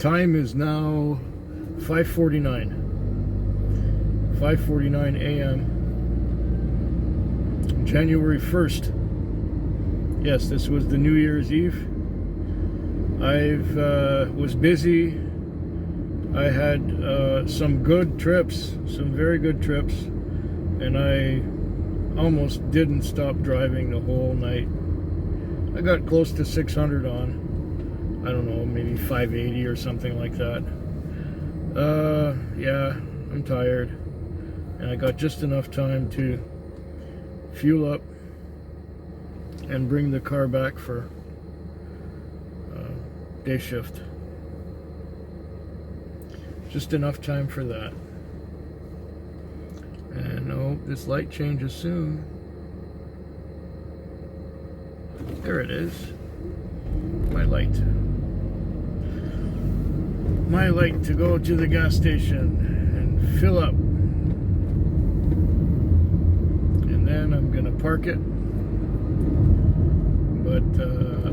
Time is now 5:49. 5:49 a.m. January 1st. Yes, this was the New Year's Eve. I was busy. I had some good trips, some very good trips, and I almost didn't stop driving the whole night. I got close to 600 on. I don't know, maybe 580 or something like that. Yeah, I'm tired. And I got just enough time to fuel up and bring the car back for day shift. Just enough time for that. And oh, this light changes soon. There it is. My light. My light to go to the gas station and fill up. And then I'm gonna park it. But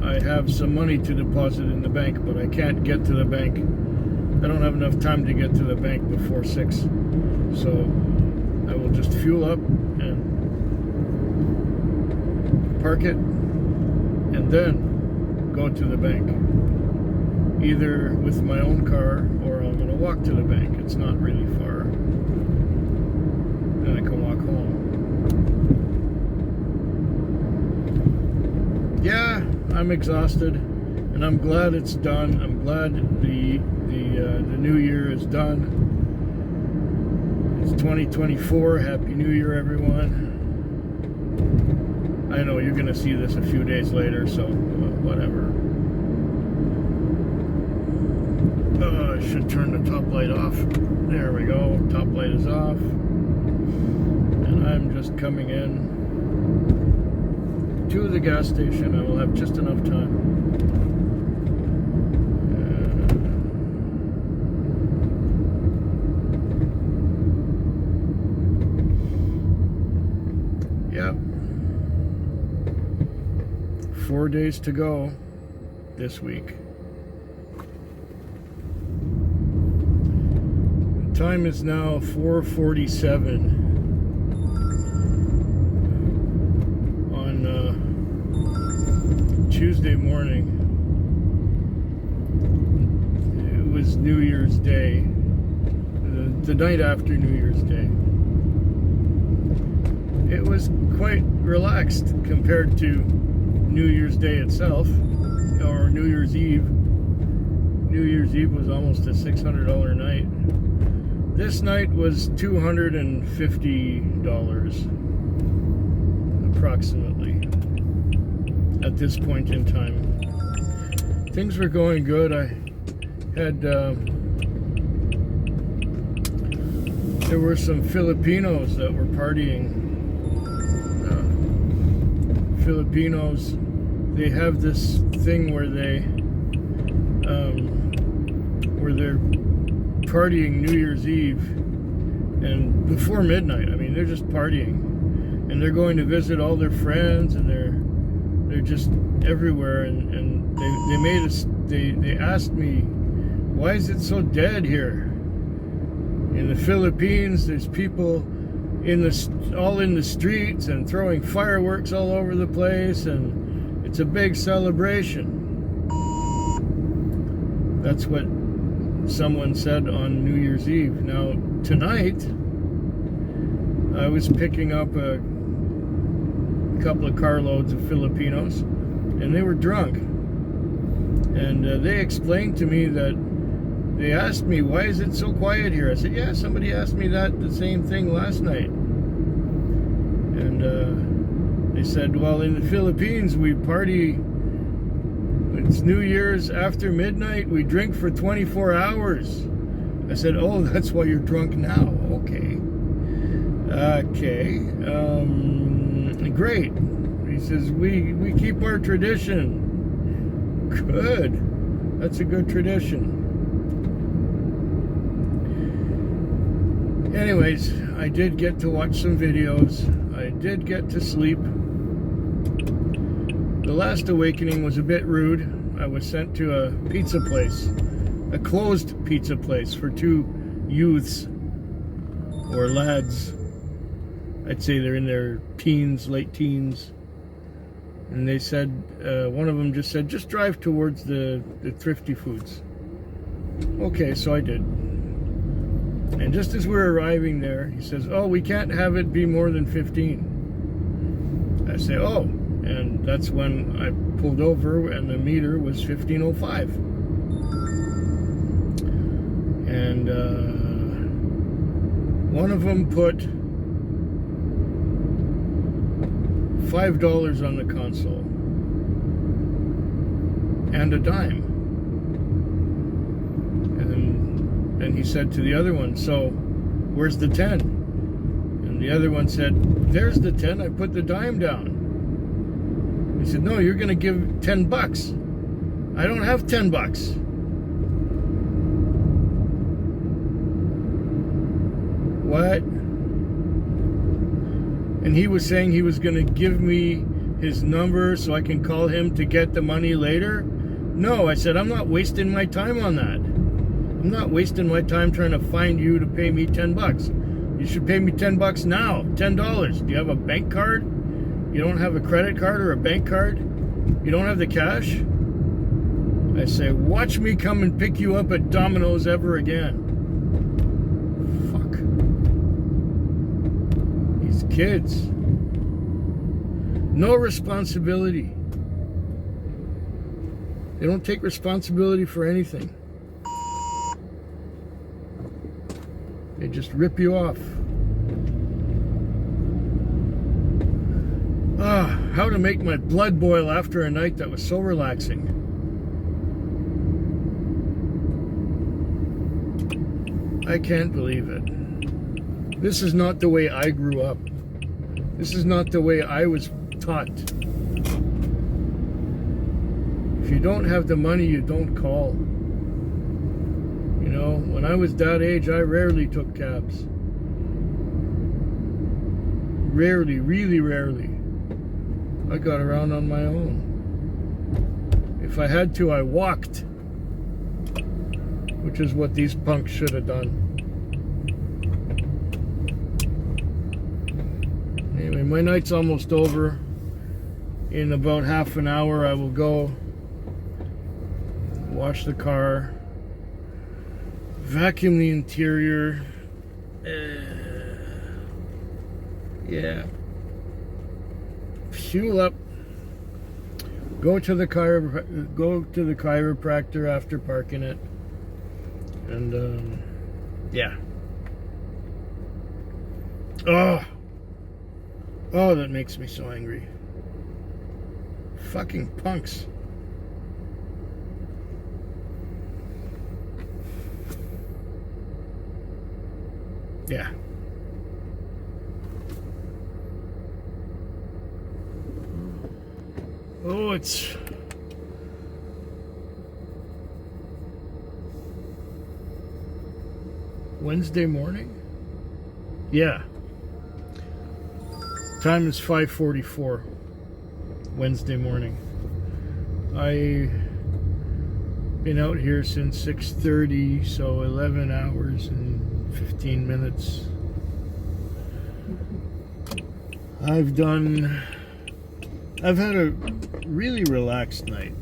I have some money to deposit in the bank, but I can't get to the bank. I don't have enough time to get to the bank before 6. So I will just fuel up and park it and then go to the bank. Either with my own car or I'm going to walk to the bank. It's not really far. Then I can walk home. Yeah, I'm exhausted and I'm glad it's done. I'm glad the new year is done. It's 2024. Happy New Year, everyone. I know you're going to see this a few days later, so whatever. I should turn the top light off. There we go. Top light is off. And I'm just coming in to the gas station. I will have just enough time. Yep. 4 days to go this week. Time is now 4:47 on Tuesday morning. It was New Year's Day, the night after New Year's Day. It was quite relaxed compared to New Year's Day itself, or New Year's Eve. New Year's Eve was almost a $600 night. This night was $250 approximately at this point in time. Things were going good. I had there were some Filipinos that were partying. Filipinos, they have this thing where they're partying New Year's Eve and before midnight. I mean, they're just partying and they're going to visit all their friends and they're just everywhere, and they asked me, why is it so dead here in the Philippines? There's people all in the streets and throwing fireworks all over the place, and it's a big celebration. That's what someone said on New Year's Eve. Now, tonight, I was picking up a couple of carloads of Filipinos, and they were drunk. And they explained to me that they asked me, why is it so quiet here? I said, yeah, somebody asked me the same thing last night. And they said, well, in the Philippines, we party. It's New Year's after midnight. We drink for 24 hours. I said, oh, that's why you're drunk now. Okay. Great. He says, we keep our tradition. Good. That's a good tradition. Anyways, I did get to watch some videos. I did get to sleep. The last awakening was a bit rude. I was sent to a pizza place a closed pizza place for two youths or lads. I'd say they're in their teens, late teens. And they said, one of them just said, just drive towards the Thrifty Foods. Okay, so I did. And just as we're arriving there, he says, oh, we can't have it be more than 15. I say, oh. And that's when I pulled over and the meter was 15.05. And one of them put $5 on the console and a dime. And he said to the other one, so where's the 10? And the other one said, there's the 10, I put the dime down. He said, no, you're gonna give $10. I don't have $10. What? And he was saying he was gonna give me his number so I can call him to get the money later. No, I said, I'm not wasting my time on that. I'm not wasting my time trying to find you to pay me $10. You should pay me $10 now, $10. Do you have a bank card? You don't have a credit card or a bank card? You don't have the cash? I say, watch me come and pick you up at Domino's ever again. Fuck. These kids. No responsibility. They don't take responsibility for anything. They just rip you off. How to make my blood boil after a night that was so relaxing. I can't believe it. This is not the way I grew up. This is not the way I was taught. If you don't have the money, you don't call. You know, when I was that age, I rarely took cabs. Rarely, really rarely. I got around on my own. If I had to, I walked. Which is what these punks should have done. Anyway, my night's almost over. In about half an hour, I will go wash the car, vacuum the interior. Yeah. Fuel up. Go to the chiropractor after parking it. And yeah. Oh, that makes me so angry. Fucking punks. Yeah. Oh, it's Wednesday morning? Yeah. Time is 5:44. Wednesday morning. I've been out here since 6:30, so 11 hours and 15 minutes. I've had a really relaxed night.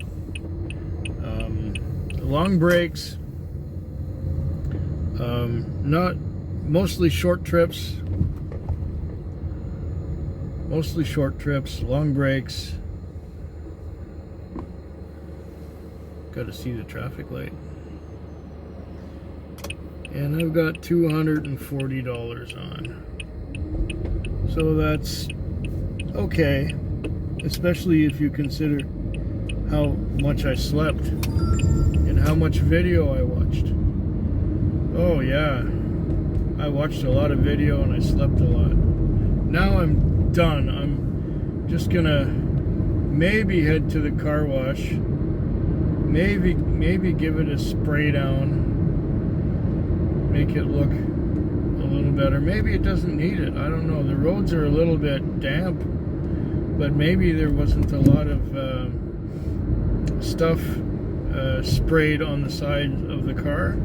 Long breaks, mostly short trips, long breaks. Got to see the traffic light. And I've got $240 on. So that's okay, especially if you consider how much I slept and how much video I watched. Oh yeah, I watched a lot of video and I slept a lot. Now I'm done. I'm just gonna maybe head to the car wash, maybe give it a spray down, make it look a little better. Maybe it doesn't need it. I don't know. The roads are a little bit damp, but maybe there wasn't a lot of stuff sprayed on the side of the car,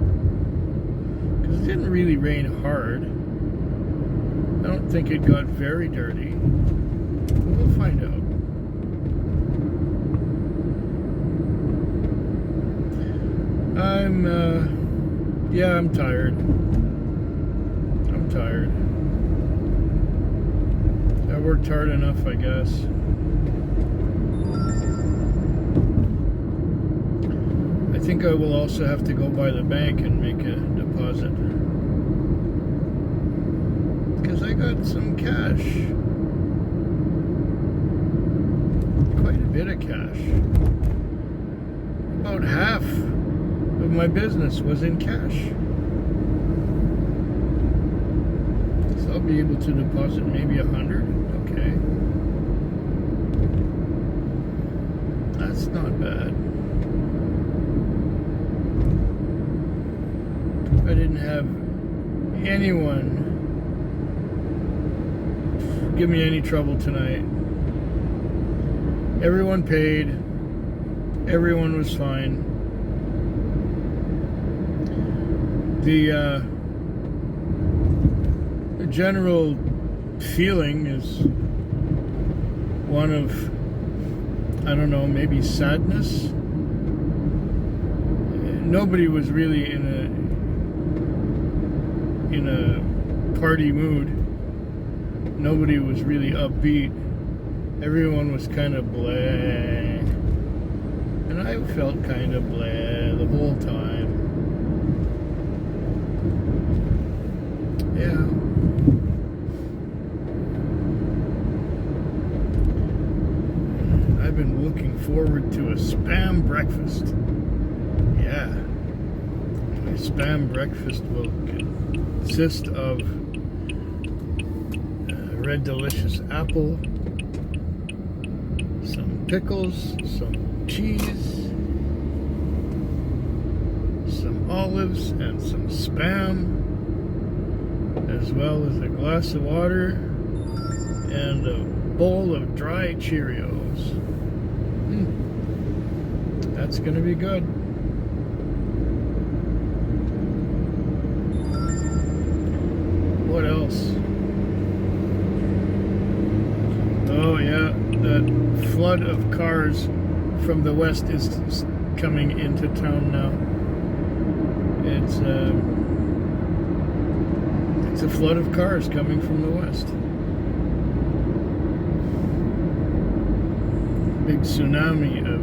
because it didn't really rain hard. I don't think it got very dirty. We'll find out. I'm tired. I'm tired. I worked hard enough, I guess. I think I will also have to go by the bank and make a deposit, because I got some cash. Quite a bit of cash. About half of my business was in cash. So I'll be able to deposit maybe 100. Okay. That's not bad. I didn't have anyone give me any trouble tonight. Everyone paid. Everyone was fine. The general feeling is one of, I don't know, maybe sadness. Nobody was really in a party mood. Nobody was really upbeat. Everyone was kind of blah, and I felt kind of blah the whole time. Yeah. I've been looking forward to a Spam breakfast. Yeah. My Spam breakfast will consist of Red Delicious apple, some pickles, some cheese, some olives, and some Spam, as well as a glass of water and a bowl of dry Cheerios. That's gonna be good. What else? Oh yeah, that flood of cars from the west is coming into town now. It's a flood of cars coming from the west. Big tsunami of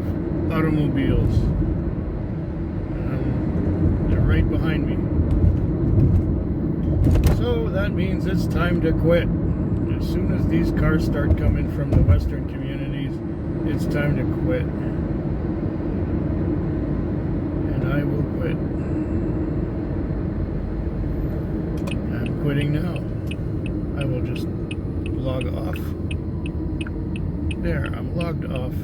automobiles. They're right behind me. So that means it's time to quit. As soon as these cars start coming from the western communities, it's time to quit. And I will quit. I'm quitting now. I will just log off. There, I'm logged off.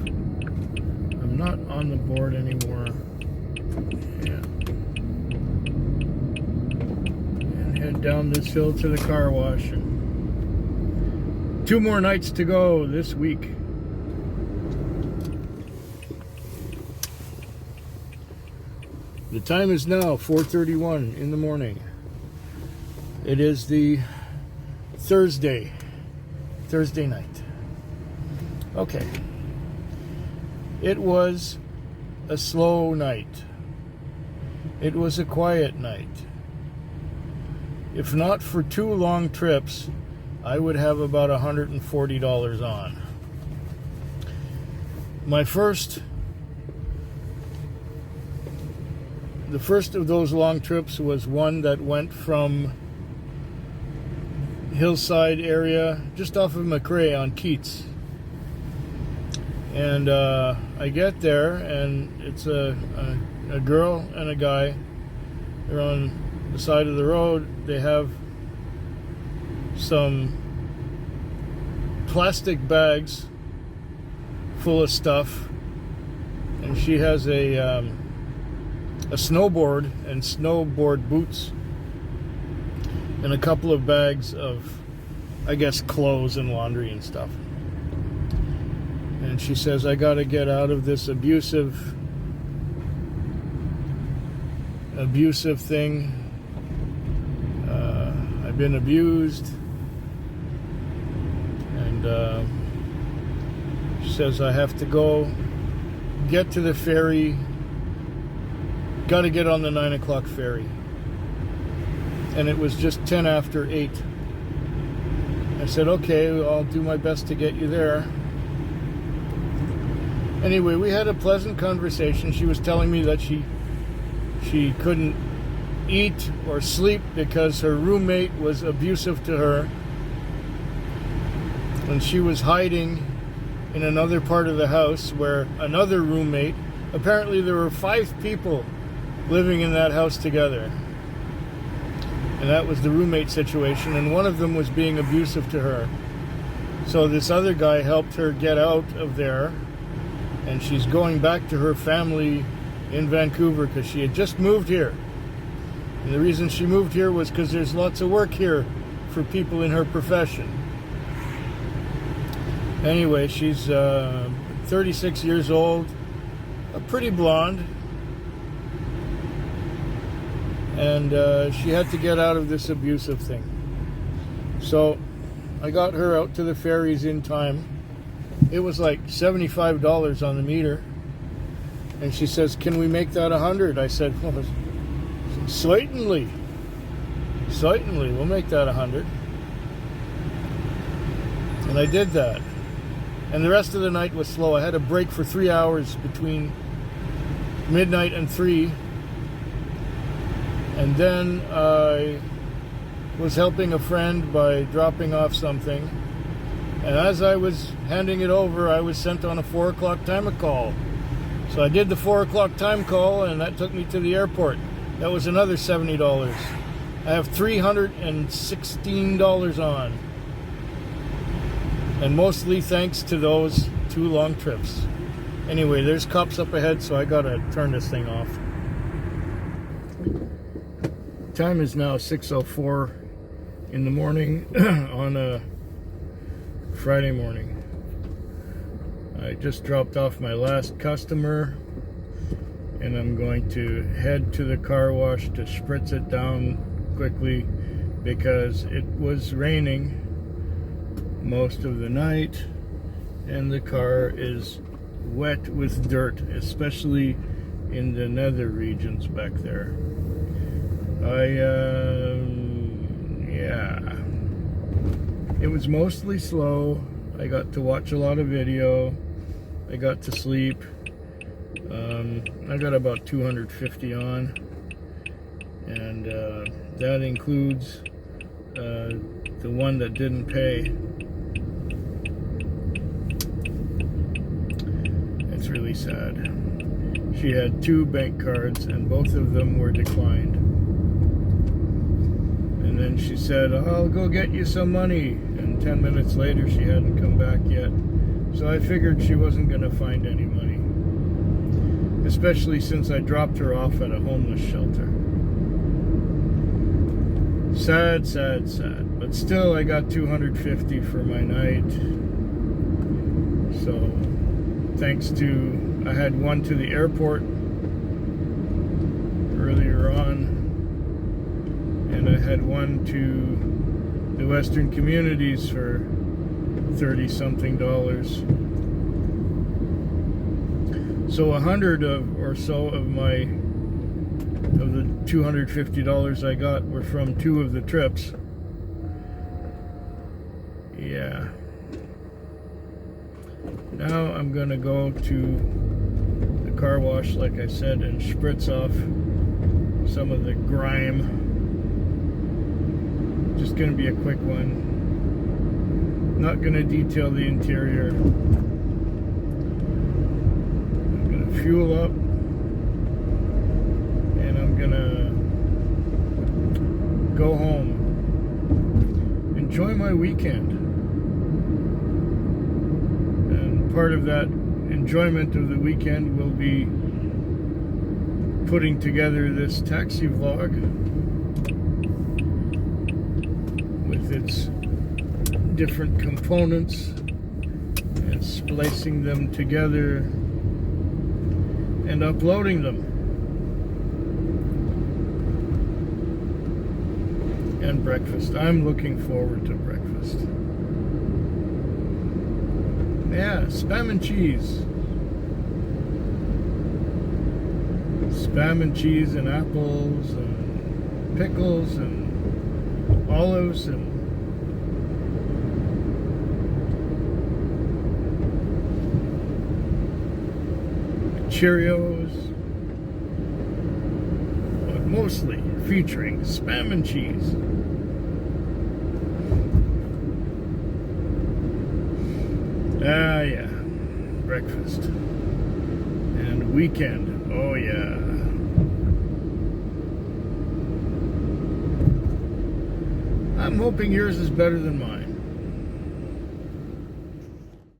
I'm not on the board anymore. Yeah. And head down this hill to the car wash. And 2 more nights to go this week. The time is now 4:31 in the morning. It is the Thursday night. Okay. It was a slow night. It was a quiet night. If not for 2 long trips, I would have about $140 on. The first of those long trips was one that went from Hillside area, just off of McRae on Keats. And I get there, and it's a girl and a guy. They're on the side of the road. They have some plastic bags full of stuff, and she has a snowboard and snowboard boots and a couple of bags of, I guess, clothes and laundry and stuff. And she says, I gotta get out of this abusive abusive thing. I've been abused, and she says I have to go get to the ferry. Got to get on the 9 o'clock ferry, and it was just 10 after 8. I said, okay, I'll do my best to get you there. Anyway, we had a pleasant conversation. She was telling me that she couldn't eat or sleep because her roommate was abusive to her, and she was hiding in another part of the house where another roommate, apparently there were 5 people living in that house together, and that was the roommate situation, and one of them was being abusive to her. So this other guy helped her get out of there, and she's going back to her family in Vancouver because she had just moved here. And the reason she moved here was because there's lots of work here for people in her profession. Anyway, she's 36 years old, pretty blonde, and she had to get out of this abusive thing. So I got her out to the ferries in time. It was like $75 on the meter, and she says, can we make that 100? I said, well, certainly, we'll make that 100. And I did that. And the rest of the night was slow. I had a break for 3 hours between midnight and 3. And then I was helping a friend by dropping off something. And as I was handing it over, I was sent on a 4 o'clock time call. So I did the 4 o'clock time call, and that took me to the airport. That was another $70. I have $316 on. And mostly thanks to those 2 long trips. Anyway, there's cops up ahead, so I gotta turn this thing off. Time is now 6:04 in the morning on a Friday morning. I just dropped off my last customer, and I'm going to head to the car wash to spritz it down quickly because it was raining most of the night and the car is wet with dirt, especially in the nether regions back there. Yeah, it was mostly slow. I got to watch a lot of video. I got to sleep. I got about 250 on, and that includes the one that didn't pay. It's really sad. She had 2 bank cards and both of them were declined. And then she said, I'll go get you some money. And 10 minutes later, she hadn't come back yet. So I figured she wasn't going to find any money. Especially since I dropped her off at a homeless shelter. Sad, sad, sad. But still, I got 250 for my night. So, thanks to, I had one to the airport earlier on. And I had one to the Western Communities for $30-something. So 100 or so of the $250 I got were from 2 of the trips. Yeah. Now I'm gonna go to the car wash, like I said, and spritz off some of the grime. Just gonna be a quick one. Not gonna detail the interior. I'm gonna fuel up, and I'm gonna go home. Enjoy my weekend. And part of that enjoyment of the weekend will be putting together this taxi vlog with its different components and splicing them together and uploading them. and breakfast. I'm looking forward to breakfast. Yeah, Spam and cheese. Spam and cheese and apples and pickles and olives and Cheerios, but mostly featuring Spam and cheese. Yeah, breakfast and weekend. Oh yeah. I'm hoping yours is better than mine.